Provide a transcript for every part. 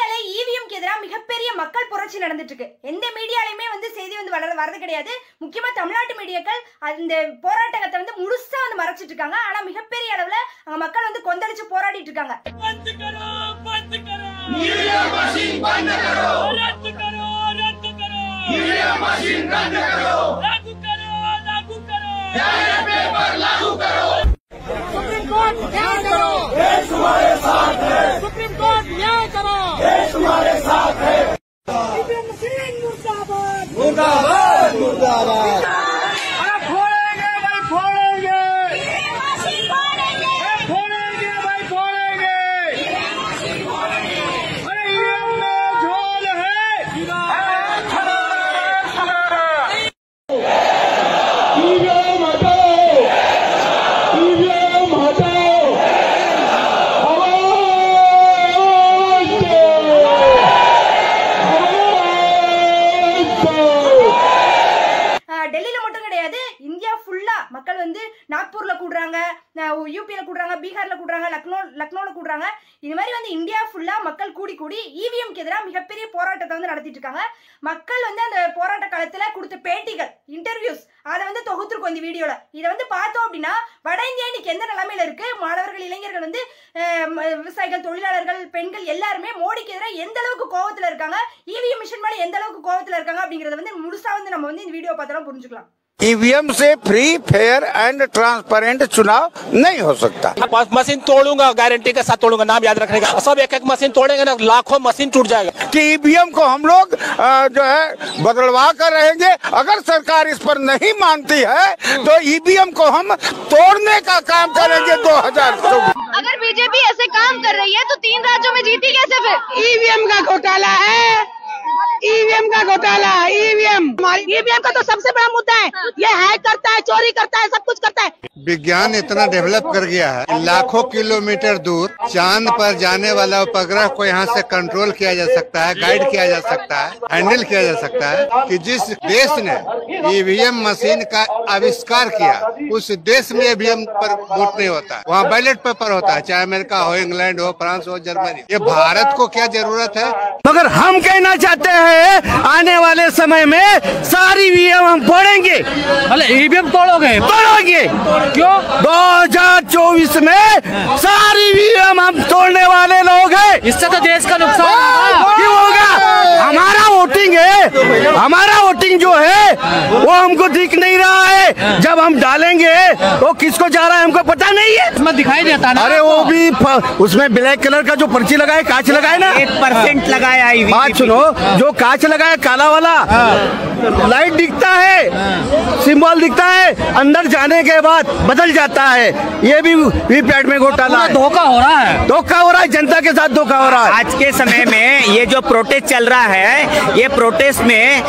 இந்தியால ஈவிஎம்க்கு எதிராக மிகப்பெரிய மக்கள் புரட்சி நடந்துட்டு இருக்கு. எந்த மீடியாலயுமே செய்தி வரது கிடையாது. முக்கியமா தமிழ்நாட்டு மீடியாக்கள் அந்த போராட்டத்தை முழுசா மறைச்சிட்டு இருக்காங்க. ஆனா மிகப்பெரிய அளவுல அங்க மக்கள் கொந்தளிச்சு போராடிட்டு இருக்காங்க. सुप्रीम कोर्ट न्याय करो, देश हमारे साथ है। सुप्रीम कोर्ट न्याय करो, देश हमारे साथ है। मुर्दाबाद मुर्दाबाद मुर्दाबाद। अरे फोड़ेंगे भाई फोड़ेंगे, फोड़ेंगे भाई फोड़ेंगे। अरे ईवीएम में झोल है, ईवीएम हटाओ, ईवीएम हटाओ। டெல்லியில மட்டும் கிடையாது, இந்தியா ஃபுல்லா மக்கள் நாக்பூர்ல கூடுறாங்க, யூபியில கூடுறாங்க, பீகார்ல கூடுறாங்க, லக்னோல கூடுறாங்க. இது மாதிரி இந்தியா ஃபுல்லா மக்கள் கூடி ஈவிஎம்க்கு எதிராக மிகப்பெரிய போராட்டத்தை நடத்திட்டு இருக்காங்க. மக்கள் அந்த போராட்ட காலத்துல கொடுத்த பேட்டிகள், இன்டர்வியூஸ் அதை தொகுத்துருக்கோம் இந்த வீடியோல. இதை பார்த்தோம் அப்படின்னா வட இந்தியா இன்னைக்கு எந்த நிலைமையில இருக்கு, மாணவர்கள், இளைஞர்கள், விவசாயிகள், தொழிலாளர்கள், பெண்கள் எல்லாருமே மோடிக்கு எதிராக எந்த அளவுக்கு கோவத்துல இருக்காங்க, ईवीएम மிஷின் மேல எந்த அளவுக்கு கோவத்துல இருக்காங்க அப்படிங்கறத முழுசா நம்ம இந்த வீடியோ பார்த்தாலும் புரிஞ்சுக்கலாம். ईवीएम से फ्री, फेयर एंड ट्रांसपेरेंट चुनाव नहीं हो सकता। मशीन तोड़ूंगा, गारंटी के साथ तोड़ूंगा, नाम याद रखने का। सब एक एक मशीन तोड़ेंगे ना, लाखों मशीन टूट जाएगा। कि ईवीएम को हम लोग जो है बदलवा कर रहेंगे। अगर सरकार इस पर नहीं मानती है तो ईवीएम को हम तोड़ने का काम करेंगे 2024। अगर बीजेपी ऐसे काम कर रही है तो 3 राज्यों में जीती कैसे फिर? ईवीएम का घोटाला है, ईवीएम का घोटाला। ईवीएम का तो सबसे बड़ा मुद्दा है। ये हैक करता है, चोरी करता है, सब कुछ करता है। विज्ञान इतना डेवलप कर गया है, लाखों किलोमीटर दूर चांद पर जाने वाला उपग्रह को यहाँ से कंट्रोल किया जा सकता है, गाइड किया जा सकता है, हैंडल किया जा सकता है। कि जिस देश ने ईवीएम मशीन का आविष्कार किया उस देश में ईवीएम पर वोट नहीं होता, वहाँ बैलेट पेपर होता है, चाहे अमेरिका हो, इंग्लैंड हो, फ्रांस हो, जर्मनी। ये भारत को क्या जरूरत है? मगर हम कहना चाहते हैं आने वाले समय में सारी ईवीएम हम फोड़ेंगे। ईवीएम तोड़ोगे? तोड़ोगे। क्यों? 2024 में सारी ईवीएम हम तोड़ने वाले लोग हैं। इससे तो देश का नुकसान क्यों होगा? हमारा वोटिंग है, हमारा वोटिंग जो है वो हमको दिख नहीं रहा है। जब हम डालेंगे तो किसको जा रहा है हमको पता नहीं है। इसमें दिखाई देता ना। अरे वो भी उसमें ब्लैक कलर का जो पर्ची लगाए, कांच लगाए ना, 1% लगाया। बात सुनो, जो कांच लगाया काला वाला, लाइट दिखता है, सिंबल दिखता है, अंदर जाने के बाद बदल जाता है। ये भी वीपैट में घोटाला है, धोखा हो रहा है, धोखा हो रहा है, जनता के साथ धोखा हो रहा है। आज के समय में ये जो प्रोटेस्ट चल रहा है, ये प्रोटेस्ट में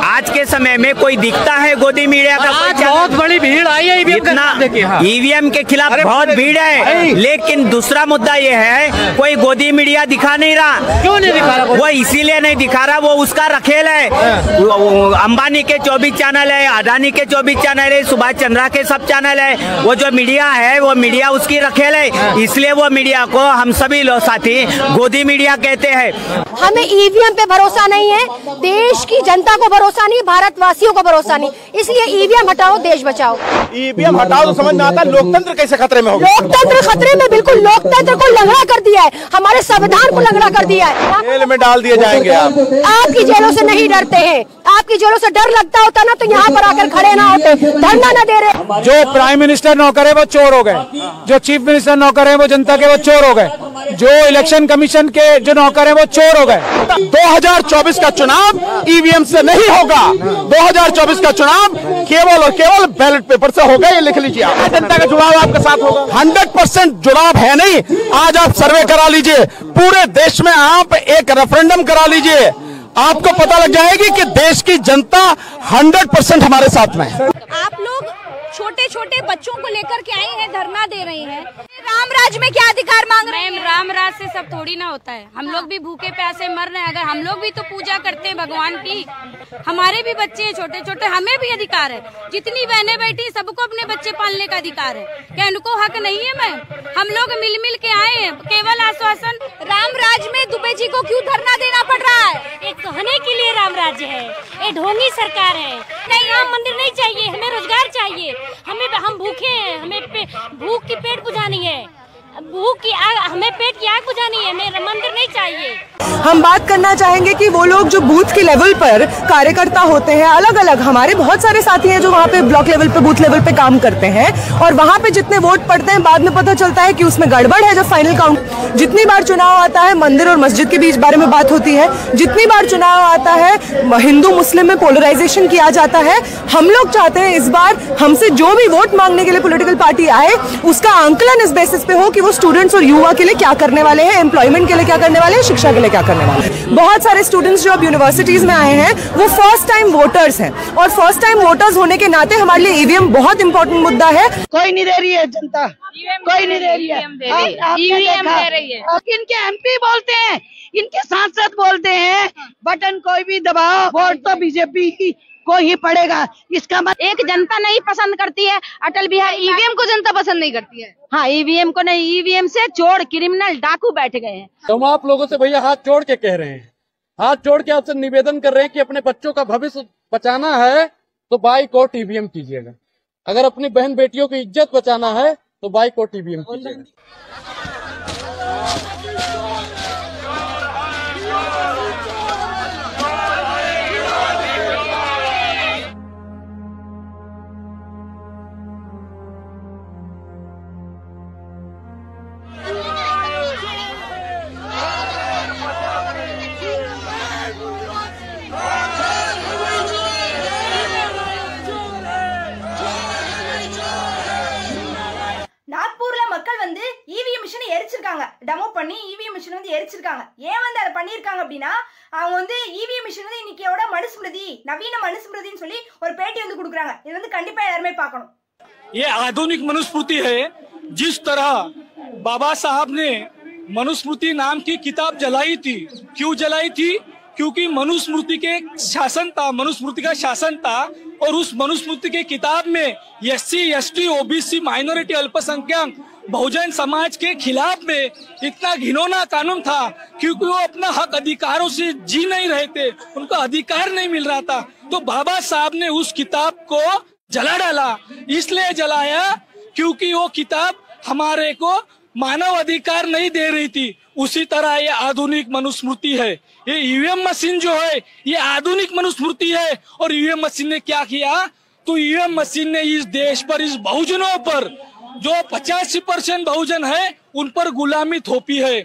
आज के समय में कोई दिखता है गोदी मीडिया का? बहुत बड़ी भीड़ आई है ईवीएम के खिलाफ बहुत भीड़ है। लेकिन दूसरा मुद्दा ये है, कोई गोदी मीडिया दिखा नहीं रहा। क्यों नहीं दिखा रहा? वो इसीलिए नहीं दिखा रहा, वो उसका रखेल है। अंबानी के 24 चैनल है, अडानी के 24 चैनल है, सुभाष चंद्रा के सब चैनल है। वो जो मीडिया है वो मीडिया उसकी रखेल है, इसलिए वो मीडिया को हम सभी लोग साथी गोदी मीडिया कहते हैं। हमें ईवीएम पे भरोसा नहीं है, देश की जनता को भरोसा नहीं, भारतवासियों को भरोसा नहीं, इसलिए ईवीएम हटाओ, देश बचाओ। ईवीएम हटाओ तो समझ में आता है लोकतंत्र कैसे खतरे में होगा। लोकतंत्र खतरे में, बिल्कुल लोकतंत्र को लंगड़ा कर दिया है, हमारे संविधान को लंगड़ा कर दिया है। जेल में डाल दिए जाएंगे आप। आपकी जेलों से नहीं डरते हैं, आपकी जेलों से डर लगता होता ना तो यहाँ पर आकर खड़े ना होते, धरना न दे रहे। जो प्राइम मिनिस्टर नौकर है वो चोर हो गए, जो चीफ मिनिस्टर नौकर है वो जनता के वो चोर हो गए, जो इलेक्शन कमीशन के जो नौकर है वो चोर हो गए। 2024 का चुनाव ईवीएम से नहीं होगा। 2024 का चुनाव केवल और केवल बैलेट पेपर से होगा, ये लिख लीजिए। जनता का जुड़ाव आपके साथ होगा। 100% जुड़ाव है नहीं। आज आप सर्वे करा लीजिए, पूरे देश में आप एक रेफरेंडम करा लीजिए, आपको पता लग जाएगी कि देश की जनता 100% हमारे साथ में है। आप लोग छोटे छोटे बच्चों को लेकर के आए हैं, धरना दे रहे हैं। राम राज में क्या अधिकार मांग रहे हैं? राम राज से सब थोड़ी ना होता है, हम लोग भी भूखे प्यासे मर रहे हैं। अगर हम लोग भी तो पूजा करते हैं भगवान की, हमारे भी बच्चे हैं छोटे छोटे, हमें भी अधिकार है। जितनी बहनें बैठी सबको अपने बच्चे पालने का अधिकार है, क्या इनको हक नहीं है? हम लोग मिल मिल के आए हैं, केवल आश्वासन। राम राज में दुबे जी को क्यों धरना की सरकार है। नहीं, राम मंदिर नहीं चाहिए, हमें रोजगार चाहिए। हम भूखे हैं, हमें भूख की पेट बुझानी है, भूख की आग, हमें पेट की आग बुझानी है, हमें मंदिर नहीं चाहिए। हम बात करना चाहेंगे कि वो लोग जो बूथ के लेवल पर कार्यकर्ता होते हैं, अलग अलग हमारे बहुत सारे साथी हैं जो वहाँ पे ब्लॉक लेवल पे, बूथ लेवल पे काम करते हैं, और वहाँ पे जितने वोट पड़ते हैं बाद में पता चलता है कि उसमें गड़बड़ है। जब फाइनल काउंट, जितनी बार चुनाव आता है मंदिर और मस्जिद के बीच बारे में बात होती है, जितनी बार चुनाव आता है हिंदू मुस्लिम में पोलराइजेशन किया जाता है। हम लोग चाहते हैं इस बार हमसे जो भी वोट मांगने के लिए पॉलिटिकल पार्टी आए, उसका आंकलन इस बेसिस पे हो कि वो स्टूडेंट्स और युवा के लिए क्या करने वाले हैं, एम्प्लॉयमेंट के लिए क्या करने वाले हैं, शिक्षा के लिए क्या करने वाले हैं। बहुत सारे स्टूडेंट्स जो अब यूनिवर्सिटीज में आए हैं वो फर्स्ट टाइम वोटर्स हैं, और फर्स्ट टाइम वोटर्स होने के नाते हमारे लिए ईवीएम बहुत इंपॉर्टेंट मुद्दा है। कोई नहीं दे रही है जनता, कोई नहीं दे रही है, ईवीएम दे रही है। इनके एमपी बोलते हैं, इनके सांसद बोलते हैं बटन कोई भी दबाओ वोट तो बीजेपी को ही पड़ेगा। इसका मतलब एक जनता नहीं पसंद करती है अटल बिहारी, ईवीएम को जनता पसंद नहीं करती है। हाँ, ईवीएम को नहीं, ईवीएम से चोर क्रिमिनल डाकू बैठ गए हैं। हम आप लोगों से भैया हाथ जोड़ के कह रहे हैं, हाथ जोड़ के आपसे निवेदन कर रहे हैं कि अपने बच्चों का भविष्य बचाना है तो बाइकआउट ईवीएम कीजिएगा। अगर अपनी बहन बेटियों की इज्जत बचाना है तो बाइकआउट ईवीएम कीजिएगा। நாக்பூர்ல மக்கள் வந்து இவிஎம் மிஷினை எரிச்சிருக்காங்க, டெமோ பண்ணி இவிஎம் மிஷின் வந்து எரிச்சிருக்காங்க. ஏன் வந்து அதை பண்ணியிருக்காங்க அப்படின்னா, அவங்க வந்து இவிஎம் மிஷின் வந்து இன்னைக்கோட மனுஸ்மிருதி, நவீன மனுஸ்மிருதின்னு சொல்லி ஒரு பேட்டி வந்து கொடுக்குறாங்க. இது வந்து கண்டிப்பா எல்லாருமே பார்க்கணும். ये आधुनिक मनुस्मृति है। जिस तरह बाबा साहब ने मनुस्मृति नाम की किताब जलाई थी, क्यों जलाई थी? क्योंकि मनुस्मृति के शासन था, मनुस्मृति का शासन था, और उस मनुस्मृति के किताब में एससी, एसटी, ओबीसी, माइनॉरिटी, अल्पसंख्यक, बहुजन समाज के खिलाफ में इतना घिनौना कानून था, क्योंकि वो अपना हक अधिकारों से जी नहीं रहे थे, उनको अधिकार नहीं मिल रहा था। तो बाबा साहब ने उस किताब को जला डाला। इसलिए जलाया क्योंकि वो किताब हमारे को मानव अधिकार नहीं दे रही थी। उसी तरह ये आधुनिक मनुस्मृति है, ये ईवीएम मशीन जो है ये आधुनिक मनुस्मृति है। और ईवीएम मशीन ने क्या किया? तो ईवीएम मशीन ने इस देश पर, इस बहुजनों पर, जो 85% बहुजन है, उन पर गुलामी थोपी है,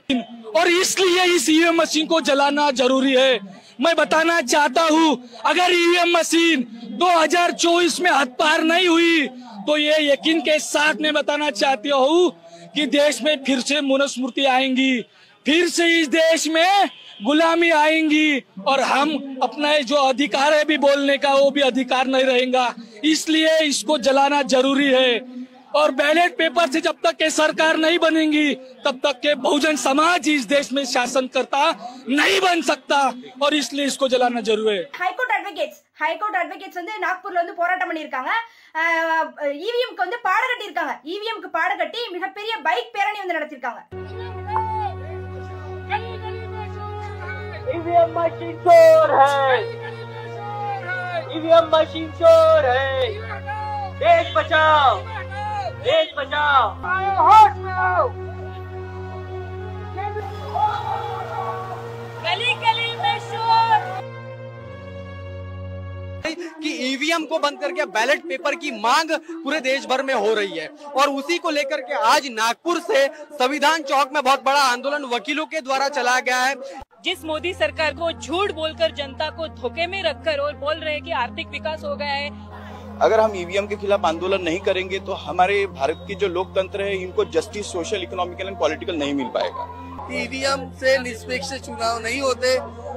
और इसलिए इस ईवीएम मशीन को जलाना जरूरी है। मैं बताना चाहता हूँ, अगर ईवीएम मशीन 2024 में हद पार नहीं हुई तो ये यकीन के साथ मैं बताना चाहती हूँ कि देश में फिर से मनुस्मृति आएंगी, फिर से इस देश में गुलामी आएंगी, और हम अपना जो अधिकार है भी बोलने का, वो भी अधिकार नहीं रहेगा। इसलिए इसको जलाना जरूरी है। और बैलेट पेपर से जब तक के सरकार नहीं बनेगी तब तक के बहुजन समाज इस देश में शासन करता नहीं बन सकता, और इसलिए इसको जलाना जरूरी है। ஹைகோர்ட் அட்வொகேட்ஸ் வந்து நாக்பூர்ல வந்து போராட்டம் பண்ணியிருக்காங்க. இவிஎம்க்கு வந்து பாட கட்டி இருக்காங்க. இவிஎம்க்கு பாட கட்டி மிகப்பெரிய பைக் பேரணி வந்து நடத்திருக்காங்க. ईवीएम मशीन चोर है, ईवीएम मशीन चोर है। देश बचाओ, देश बचाओ, होश में आओ। गली गली में शोर कि ईवीएम को बंद करके बैलेट पेपर की मांग पूरे देश भर में हो रही है, और उसी को लेकर के आज नागपुर से संविधान चौक में बहुत बड़ा आंदोलन वकीलों के द्वारा चलाया गया है। जिस मोदी सरकार को झूठ बोलकर जनता को धोखे में रखकर और बोल रहे हैं कि आर्थिक विकास हो गया है, अगर हम ईवीएम के खिलाफ आंदोलन नहीं करेंगे तो हमारे भारत की जो लोकतंत्र है इनको justice, social, economical and political नहीं मिल पाएगा। ईवीएम से निष्पक्ष चुनाव नहीं होते,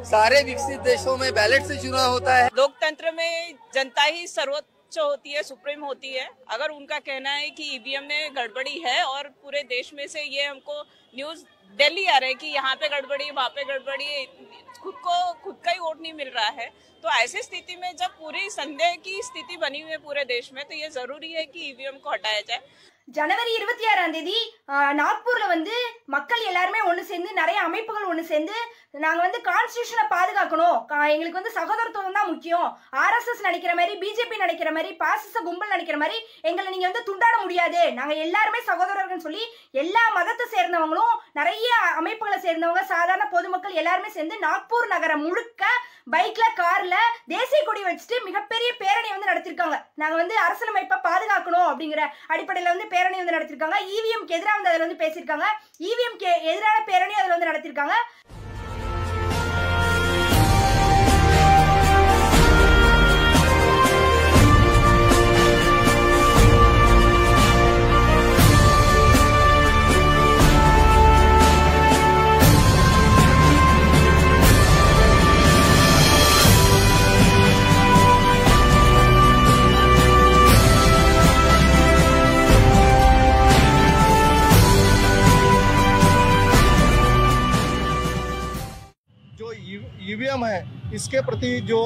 सारे विकसित देशों में बैलेट से चुनाव होता है। लोकतंत्र में जनता ही सर्वोच्च होती है, सुप्रीम होती है। अगर उनका कहना है कि ईवीएम में गड़बड़ी है और पूरे देश में से ये हमको न्यूज दिल्ली आ रहा है कि यहाँ पे गड़बड़ी, वहाँ पे गड़बड़ी, खुद का ही वोट नहीं मिल रहा है, तो ऐसी स्थिति में जब पूरी संदेह की स्थिति बनी हुई है पूरे देश में, तो ये जरूरी है कि ईवीएम को हटाया जाए। ஜனவரி 26ஆம் தேதி நாக்பூர்ல வந்து மக்கள் எல்லாருமே ஒன்று சேர்ந்து, நிறைய அமைப்புகள் ஒன்று சேர்ந்து, நாங்கள் வந்து கான்ஸ்டியூஷனை பாதுகாக்கணும், எங்களுக்கு வந்து சகோதரத்துவம் தான் முக்கியம், RSS நினைக்கிற மாதிரி, பிஜேபி நினைக்கிற மாதிரி, பாசிச கும்பல் நினைக்கிற மாதிரி எங்களை நீங்கள் வந்து துண்டாட முடியாது, நாங்கள் எல்லாருமே சகோதரர்கள் சொல்லி எல்லா மதத்தை சேர்ந்தவங்களும், நிறைய அமைப்புகளை சேர்ந்தவங்க, சாதாரண பொதுமக்கள் எல்லாருமே சேர்ந்து நாக்பூர் நகரம் முழுக்க பைக்ல, கார்ல தேசிய கொடி வச்சுட்டு மிகப்பெரிய பேரணி வந்து நடத்திருக்காங்க. நாங்கள் வந்து அரசியலமைப்பை பாதுகாக்கணும் அப்படிங்கிற அடிப்படையில் வந்து பேரணி வந்து நடத்திருக்காங்க. EVMக்கு எதிராக வந்து அதில் வந்து பேசியிருக்காங்க. EVMக்கு எதிரான பேரணி அதில் வந்து நடத்திருக்காங்க. ईवीएम है, इसके प्रति जो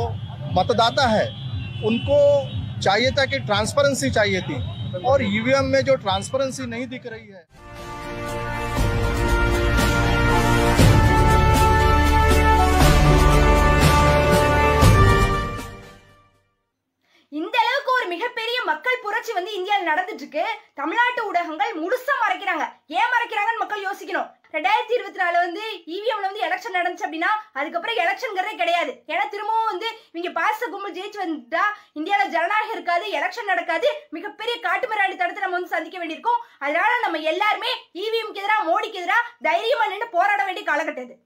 मतदाता है उनको चाहिए था कि ट्रांसपेरेंसी चाहिए थी, और ईवीएम में जो ट्रांसपेरेंसी नहीं दिख रही है। இந்த அளவுக்கு ஒரு மிகப்பெரிய மக்கள் புரட்சி வந்து இந்தியாவில் நடந்துட்டு இருக்கு. தமிழ்நாட்டு ஊடகங்கள் முழுசா மறைக்கிறாங்க. ஏன் மறைக்கிறாங்கன்னு மக்கள் யோசிக்கணும். 2024 வந்து EVMல வந்து எலெக்ஷன் நடந்துச்சு அப்படின்னா அதுக்கப்புறம் எலெக்ஷன்ங்கிறதே கிடையாது. ஏன்னா திரும்பவும் வந்து இவங்க பாசிச கும்பல் ஜெயிச்சு வந்துட்டா இந்தியாவில் ஜனநாயகம் இருக்காது, எலெக்ஷன் நடக்காது, மிகப்பெரிய காட்டுமிராண்டி தடுத்து நம்ம வந்து சந்திக்க வேண்டியிருக்கும். அதனால நம்ம எல்லாருமே EVMக்கு எதிராக, மோடிக்கு எதிராக தைரியமா நின்று போராட வேண்டிய காலகட்டம் இது.